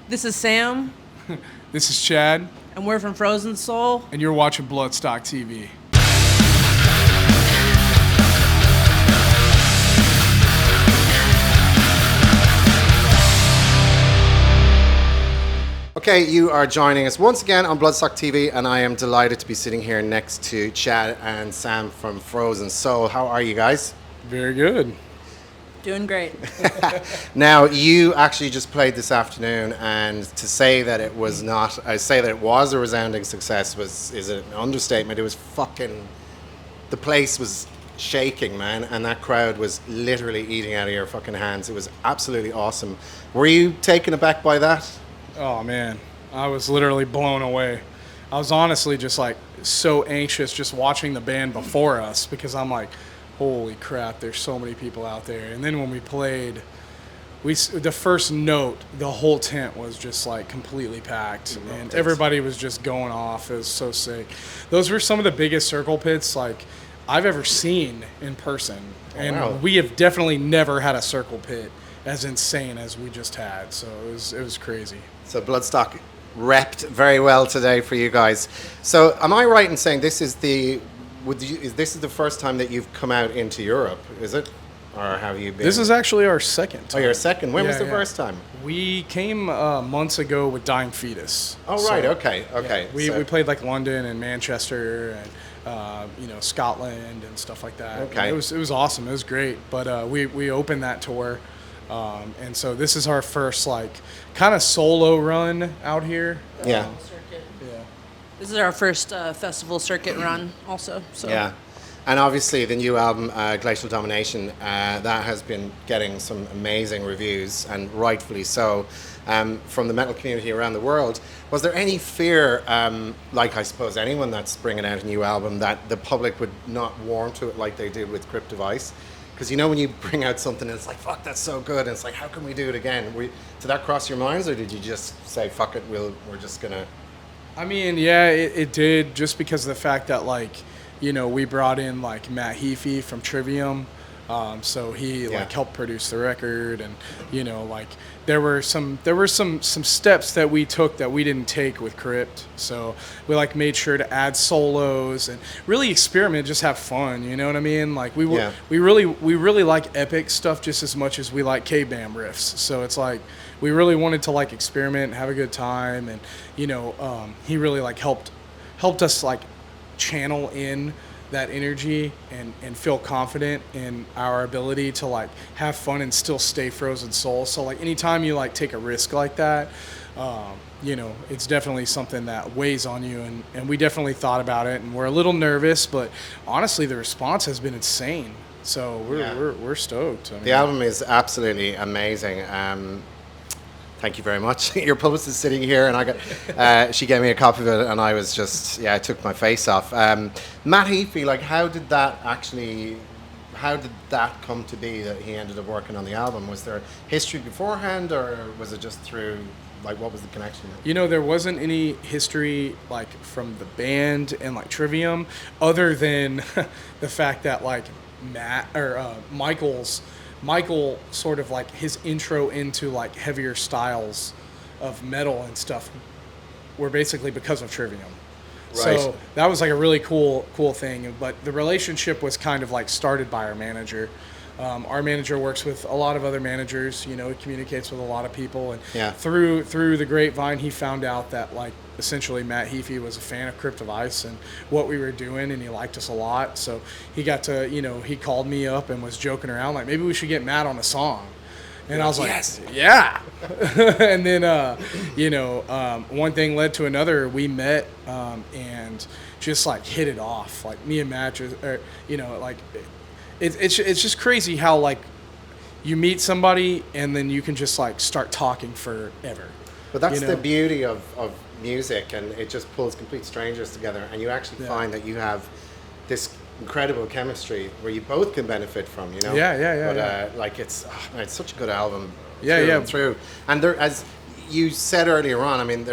This is Sam, This is Chad, and we're from Frozen Soul. and you're watching Bloodstock TV. Okay, you are joining us once again on Bloodstock TV, and I am delighted to be sitting here next to Chad and Sam from Frozen Soul. How are you guys? Very good. Doing great. Now, you actually just played this afternoon, and to say that it was not, I say that it was a resounding success is an understatement. It was fucking, the place was shaking, man, and that crowd was literally eating out of your fucking hands. It was absolutely awesome. Were you taken aback by that? Oh man, I was literally blown away. I was honestly just like so anxious just watching the band before us because I'm like, holy crap, there's so many people out there. And then when we played, the first note, the whole tent was just like completely packed, and everybody was just going off. It was so sick. Those were some of the biggest circle pits like I've ever seen in person, and wow. we have definitely never had a circle pit as insane as we just had. So it was crazy. So Bloodstock repped very well today for you guys. So am I right in saying this is this is the first time that you've come out into Europe, is it? Or have you been? This is actually our second time. Oh, your second. When was the Yeah. first time? We came months ago with Dying Fetus. Oh, So, right. Okay. yeah, we So- played like London and Manchester and Scotland and stuff like that. Okay. And it was awesome. It was great. But we opened that tour, and so this is our first like kind of solo run out here. Yeah. Circuit. Yeah. This is our first festival circuit run, also. So. Yeah. And obviously the new album, Glacial Domination, that has been getting some amazing reviews, and rightfully so, from the metal community around the world. Was there any fear, like I suppose anyone that's bringing out a new album, that the public would not warm to it like they did with Crypt Device? Because you know when you bring out something and it's like, fuck, that's so good, and it's like, how can we do it again? Did that cross your minds, or did you just say, fuck it, we're just gonna... I mean, yeah, it did, just because of the fact that, like, we brought in, like, Matt Heafy from Trivium, so he, like, helped produce the record, and, like, there were some steps that we took that we didn't take with Crypt, so we, like, made sure to add solos and really experiment, just have fun, you know what I mean? Like, we really like epic stuff just as much as we like K-Bam riffs, so it's like, we really wanted to like experiment, have a good time, and he really like helped us like channel in that energy and feel confident in our ability to like have fun and still stay Frozen Soul. So like anytime you like take a risk like that, it's definitely something that weighs on you, and we definitely thought about it, and we're a little nervous, but honestly the response has been insane. So we're stoked. I mean, The album is absolutely amazing. Thank you very much. Your publicist is sitting here, and she gave me a copy of it, and I was just, I took my face off. Matt Heafy, like, how did that come to be that he ended up working on the album? Was there history beforehand, or was it just through, like, what was the connection? There wasn't any history, like, from the band and, like, Trivium, other than the fact that, like, Michael sort of like his intro into like heavier styles of metal and stuff were basically because of Trivium. Right. So that was like a really cool thing. But the relationship was kind of like started by our manager. Our manager works with a lot of other managers, he communicates with a lot of people, and through the grapevine he found out that like essentially Matt Heafy was a fan of Crypt Device and what we were doing, and he liked us a lot. So he got to, he called me up and was joking around like, maybe we should get Matt on a song. And I was like, yes. Yeah. And then, one thing led to another. We met and just like hit it off. Like me and Matt, it's just crazy how like you meet somebody and then you can just like start talking forever. But that's the beauty of music, and it just pulls complete strangers together, and you actually find that you have this incredible chemistry where you both can benefit from, But like it's such a good album. Through. And there, as you said earlier on, I mean,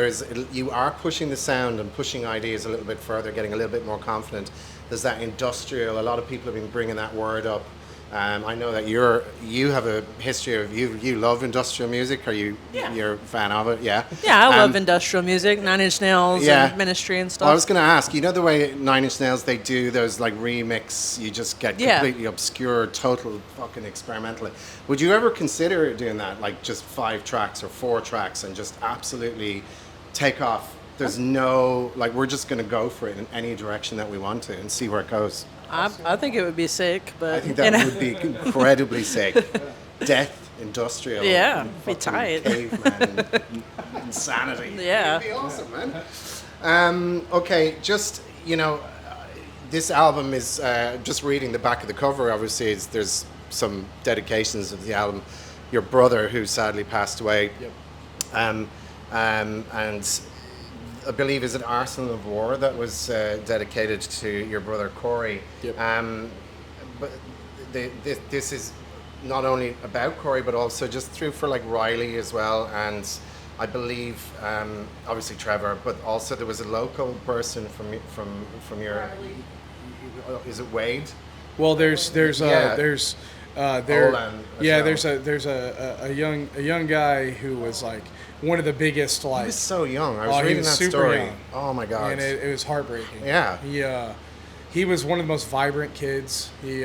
you are pushing the sound and pushing ideas a little bit further, getting a little bit more confident. There's that industrial. A lot of people have been bringing that word up I know that you have a history of you love industrial music. Are you you're a fan of it? Yeah. Yeah, I love industrial music, Nine Inch Nails and Ministry and stuff. Well, I was going to ask, you know the way Nine Inch Nails, they do those like remix, you just get completely obscure, total fucking experimental. Would you ever consider doing that, like just 5 tracks or 4 tracks and just absolutely take off? There's no, like, we're just going to go for it in any direction that we want to and see where it goes. I think it would be sick, but I think that would be incredibly sick. Death, industrial. Yeah, be tight. Caveman, insanity. Yeah. It'd be awesome, man. Okay, just, you know, this album is, just reading the back of the cover, obviously, there's some dedications of the album. Your brother, who sadly passed away. Yep. And I believe is an Arsenal of War that was dedicated to your brother Corey. Yep. But this is not only about Corey, but also just through for like Riley as well, and I believe obviously Trevor, but also there was a local person from your. Is it Wade? Well, there's Oran yeah, well. there's a young guy who was like one of the biggest, like, He was so young. I was he reading was that super story. young. Oh my god! And it was heartbreaking. Yeah. He was one of the most vibrant kids. He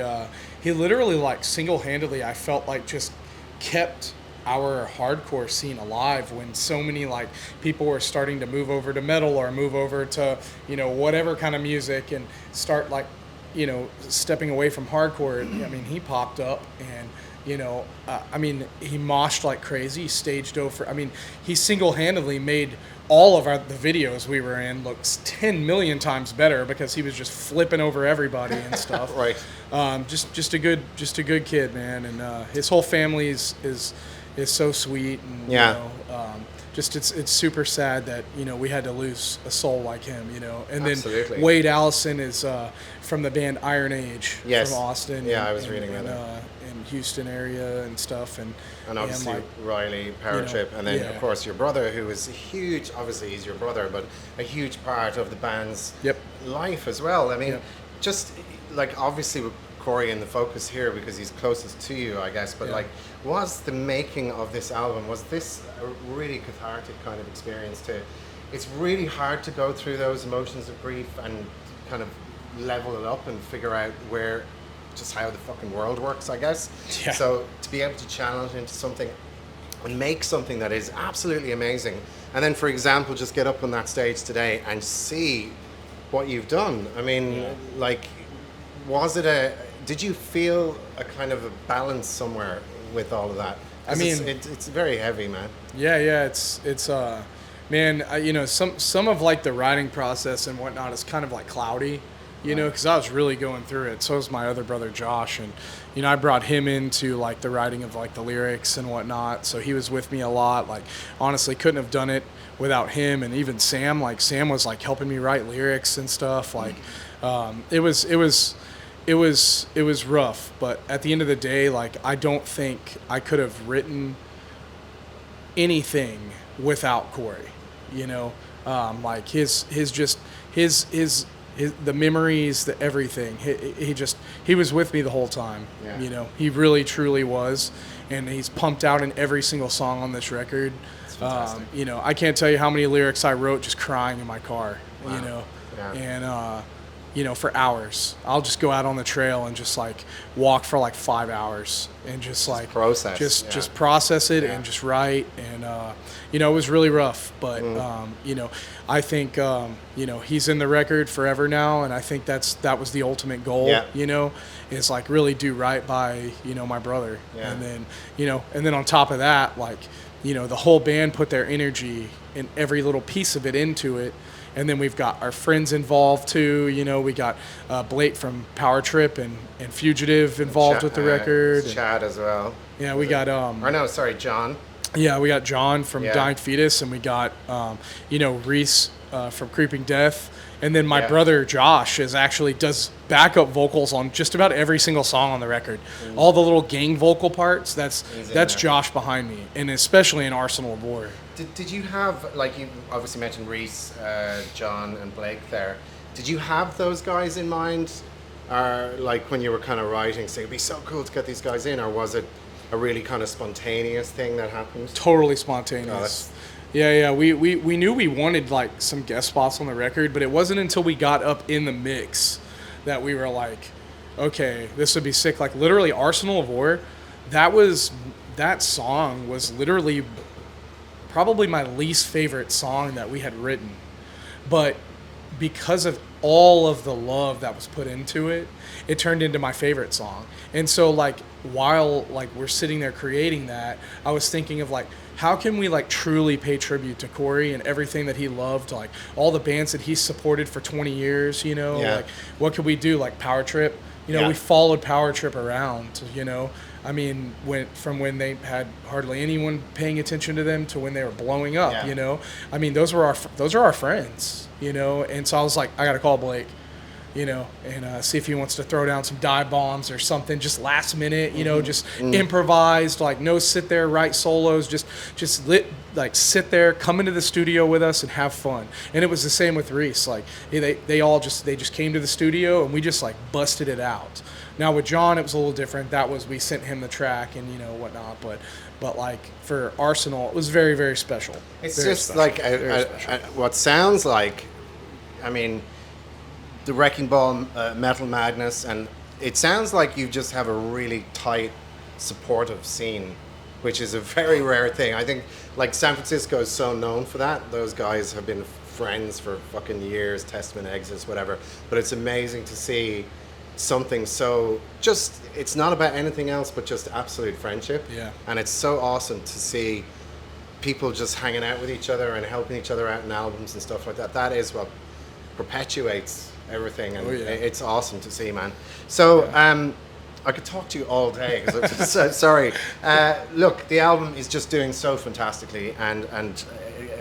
literally, like, single-handedly, I felt like, just kept our hardcore scene alive when so many, like, people were starting to move over to metal or move over to, you know, whatever kind of music and start, like, you know, stepping away from hardcore. I mean, he popped up and, you know, I mean, he moshed like crazy, he staged over. I mean, he single-handedly made all of the videos we were in look 10 million times better because he was just flipping over everybody and stuff. Right. Just a good kid, man. And his whole family is so sweet. And, Yeah. you know, it's super sad that, you know, we had to lose a soul like him, you know. And Absolutely. then Wade Allison is from the band Iron Age Yes. from Austin. Yeah, and, I was reading that. In Houston area and stuff. And obviously like, Riley, Power you know, Trip, and then yeah. of course your brother, who is huge. Obviously he's your brother, but a huge part of the band's life as well. I mean, Yep. just like obviously with Corey in the focus here because he's closest to you, I guess. But like, was the making of this album, was this a really cathartic kind of experience? It's really hard to go through those emotions of grief and kind of level it up and figure out just how the fucking world works, I guess. Yeah. So to be able to channel it into something and make something that is absolutely amazing, and then, for example, just get up on that stage today and see what you've done. I mean, like, did you feel a kind of a balance somewhere with all of that? I mean, it's very heavy, man. Yeah, it's man, you know, some of like the writing process and whatnot is kind of like cloudy, you know, because I was really going through it. So was my other brother Josh, and you know, I brought him into like the writing of like the lyrics and whatnot. So he was with me a lot. Like, honestly, couldn't have done it without him. And even Sam, like Sam was like helping me write lyrics and stuff. Like, it was rough. But at the end of the day, like, I don't think I could have written anything without Corey, you know, like his the memories, the everything. He was with me the whole time. Yeah. You know, he really truly was, and he's pumped out in every single song on this record. It's fantastic. You know, I can't tell you how many lyrics I wrote just crying in my car. Wow. You know, Yeah. and you know, for hours. I'll just go out on the trail and just like walk for like 5 hours and just like process, just process it and just write. And you know, it was really rough, but you know, I think you know, he's in the record forever now, and I think that was the ultimate goal. Yeah. You know, is like really do right by, you know, my brother. Yeah. And then, you know, and then on top of that, like, you know, the whole band put their energy and every little piece of it into it. And then we've got our friends involved too. You know, we got Blake from Power Trip and Fugitive involved with the record. Chad as well. Yeah, we got Or no, sorry, John. Yeah, we got John from Dying Fetus, and we got you know, Reese from Creeping Death, and then my brother Josh does backup vocals on just about every single song on the record. All the little gang vocal parts, that's Josh behind me, and especially in Arsenal of War. Did you have, like, you obviously mentioned Reese, John, and Blake there. Did you have those guys in mind like when you were kind of writing, say it'd be so cool to get these guys in, or was it a really kind of spontaneous thing that happened? Totally spontaneous. Yeah. We knew we wanted like some guest spots on the record, but it wasn't until we got up in the mix that we were like, okay, this would be sick. Like literally Arsenal of War, that song was literally probably my least favorite song that we had written. But because of all of the love that was put into it, it turned into my favorite song. And so like while like we're sitting there creating that, I was thinking of like, how can we like truly pay tribute to Corey and everything that he loved, like all the bands that he supported for 20 years, you know, like what could we do? Like Power Trip, you know, we followed Power Trip around, you know. I mean, from when they had hardly anyone paying attention to them to when they were blowing up, you know. I mean, those are our friends, you know. And so I was like, I got to call Blake, you know, and see if he wants to throw down some dive bombs or something, just last minute, you know, just improvised, like no sit there, write solos, just sit there, come into the studio with us and have fun. And it was the same with Reese. Like they just came to the studio and we just like busted it out. Now with John, it was a little different. That was, we sent him the track and, you know, whatnot. But like for Arsenal, it was very, very special. It's very just special. like what sounds like, I mean, the Wrecking Ball, Metal Madness, and it sounds like you just have a really tight, supportive scene, which is a very rare thing. I think like San Francisco is so known for that. Those guys have been friends for fucking years, Testament, Exodus, whatever. But it's amazing to see something so just, it's not about anything else but just absolute friendship. Yeah. And it's so awesome to see people just hanging out with each other and helping each other out in albums and stuff like that. That is what perpetuates everything, and it's awesome to see, man. So I could talk to you all day because sorry. Look, the album is just doing so fantastically, and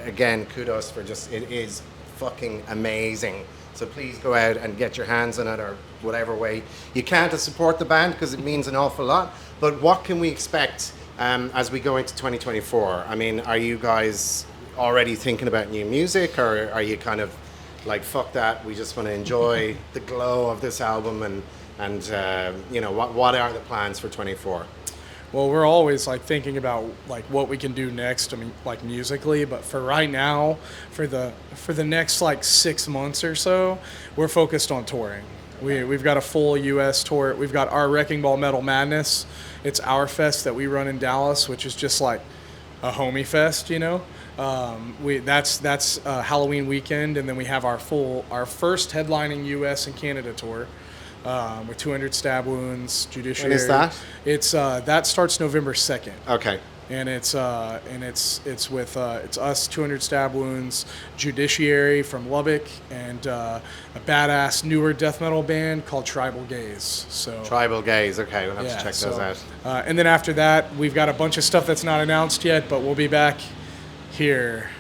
again, kudos for just, it is fucking amazing. So please go out and get your hands on it, or whatever way you can, to support the band, because it means an awful lot. But what can we expect as we go into 2024? I mean, are you guys already thinking about new music, or are you kind of like, fuck that, we just want to enjoy the glow of this album, and you know, what are the plans for 24? Well, we're always like thinking about like what we can do next, I mean, like musically, but for right now, for the next like 6 months or so, we're focused on touring. We've got a full US tour. We've got our Wrecking Ball Metal Madness. It's our fest that we run in Dallas, which is just like a homie fest, you know. That's Halloween weekend, and then we have our first headlining US and Canada tour with 200 Stab Wounds, Judiciary. When is that? It's that starts November 2nd. Okay. And it's with it's us, 200 Stab Wounds, Judiciary from Lubbock, and a badass newer death metal band called Tribal Gaze. So Tribal Gaze, okay, we'll have to check those out. And then after that, we've got a bunch of stuff that's not announced yet, but we'll be back here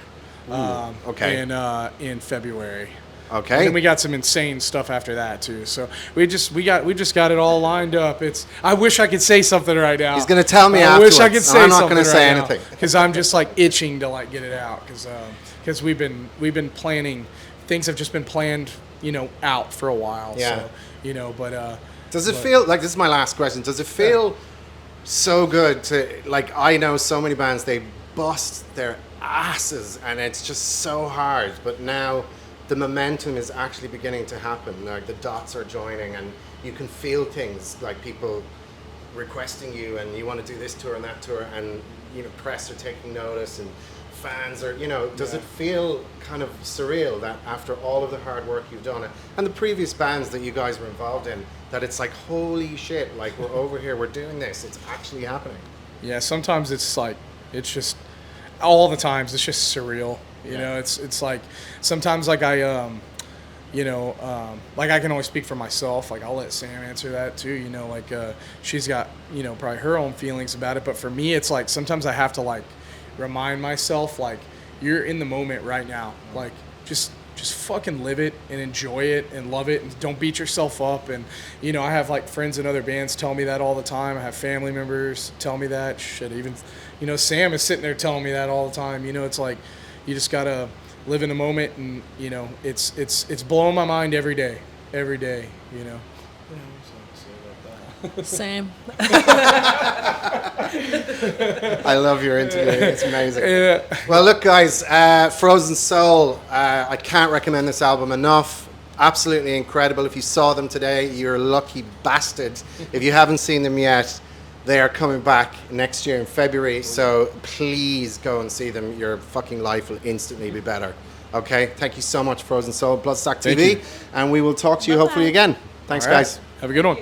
in February. Okay. And then we got some insane stuff after that too. So we just got it all lined up. I wish I could say something right now. He's gonna tell me I wish I could say I'm not something gonna say right anything because I'm just like itching to like get it out, because we've been planning. Things have just been planned, you know, out for a while. Yeah. So, you know, but does it feel like, this is my last question, does it feel so good to, like, I know so many bands, they bust their asses and it's just so hard, but now the momentum is actually beginning to happen. Like the dots are joining, and you can feel things like people requesting you, and you want to do this tour and that tour, and you know, press are taking notice, and fans are, you know, does it feel kind of surreal that after all of the hard work you've done, and the previous bands that you guys were involved in, that it's like, holy shit, like we're over here, we're doing this, it's actually happening? Yeah, sometimes it's like, it's just, all the times it's just surreal. You know, it's like sometimes like like I can only speak for myself. Like I'll let Sam answer that too. You know, like she's got, you know, probably her own feelings about it. But for me, it's like sometimes I have to like remind myself, like, you're in the moment right now. Like just fucking live it and enjoy it and love it, and don't beat yourself up. And you know, I have like friends in other bands tell me that all the time. I have family members tell me that. Shit, even, you know, Sam is sitting there telling me that all the time. You know, it's like, you just gotta live in the moment, and you know, it's blowing my mind every day, you know. Same. I love your interview. It's amazing. Yeah. Well, look, guys, Frozen Soul. I can't recommend this album enough. Absolutely incredible. If you saw them today, you're a lucky bastard. If you haven't seen them yet, they are coming back next year in February. So please go and see them. Your fucking life will instantly be better. Okay. Thank you so much, Frozen Soul, Bloodstock TV, and we will talk to you hopefully again. Thanks, All right. guys. Have a good one.